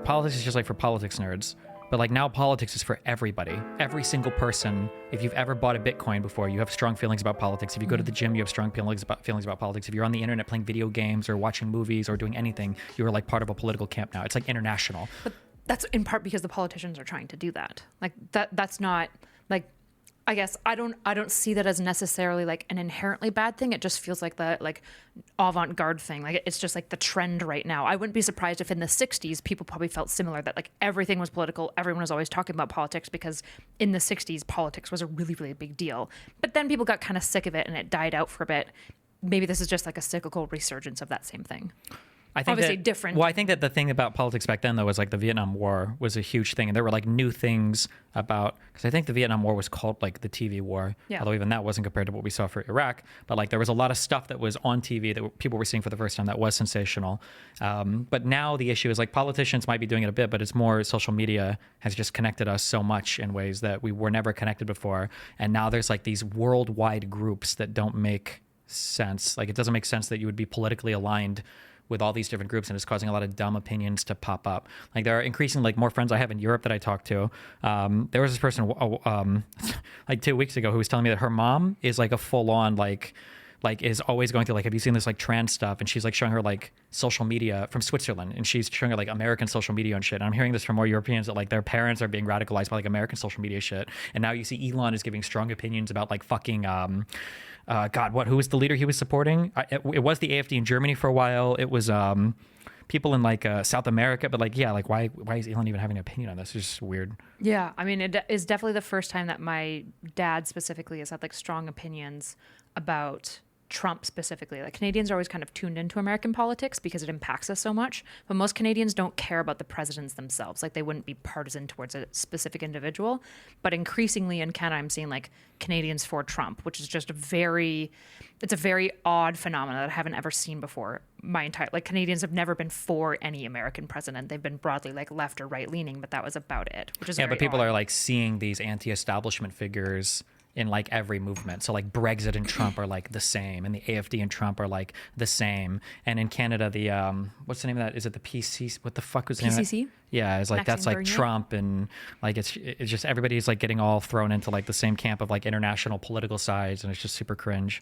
like politics is just like for politics nerds. But like now politics is for everybody. Every single person, if you've ever bought a Bitcoin before, you have strong feelings about politics. If you go to the gym, you have strong feelings about politics. If you're on the internet playing video games or watching movies or doing anything, you are like part of a political camp now. It's like international. But that's in part because the politicians are trying to do that. Like that's not like, I guess I don't see that as necessarily like an inherently bad thing. It just feels like the like avant-garde thing. Like it's just like the trend right now. I wouldn't be surprised if in the 60s people probably felt similar, that like everything was political. Everyone was always talking about politics because in the 60s politics was a really, really big deal. But then people got kind of sick of it and it died out for a bit. Maybe this is just like a cyclical resurgence of that same thing. I think obviously that, different. Well, I think that the thing about politics back then, though, was like the Vietnam War was a huge thing. And there were like new things about, because I think the Vietnam War was called like the TV war, although even that wasn't compared to what we saw for Iraq. But like there was a lot of stuff that was on TV that people were seeing for the first time that was sensational. But now the issue is like politicians might be doing it a bit, but it's more social media has just connected us so much in ways that we were never connected before. And now there's like these worldwide groups that don't make sense. Like it doesn't make sense that you would be politically aligned with all these different groups, and it's causing a lot of dumb opinions to pop up. Like there are increasingly like more friends I have in Europe that I talk to. There was this person like 2 weeks ago who was telling me that her mom is like a full-on like is always going through like, have you seen this like trans stuff? And she's like showing her like social media from Switzerland, and she's showing her like American social media and shit. And I'm hearing this from more Europeans that like their parents are being radicalized by like American social media shit. And now you see Elon is giving strong opinions about like fucking who was the leader he was supporting? It was the AfD in Germany for a while. It was people in like South America, but like, yeah, like why is Elon even having an opinion on this? It's just weird. Yeah, I mean, it is definitely the first time that my dad specifically has had like strong opinions about Trump specifically. Like Canadians are always kind of tuned into American politics because it impacts us so much, but most Canadians don't care about the presidents themselves. Like they wouldn't be partisan towards a specific individual. But increasingly in Canada, I'm seeing like Canadians for Trump, which is just it's a very odd phenomenon that I haven't ever seen before. Like Canadians have never been for any American president. They've been broadly like left or right leaning, but that was about it, which is but people odd. are like seeing these anti-establishment figures in like every movement. So like Brexit and Trump are like the same, and the AfD and Trump are like the same. And in Canada, the what's the name of that? Is it the PC? What the fuck was the name of PCC? that? Yeah, it's like Maxime that's like Bernier? Trump, and like it's just everybody's like getting all thrown into like the same camp of like international political sides, and it's just super cringe.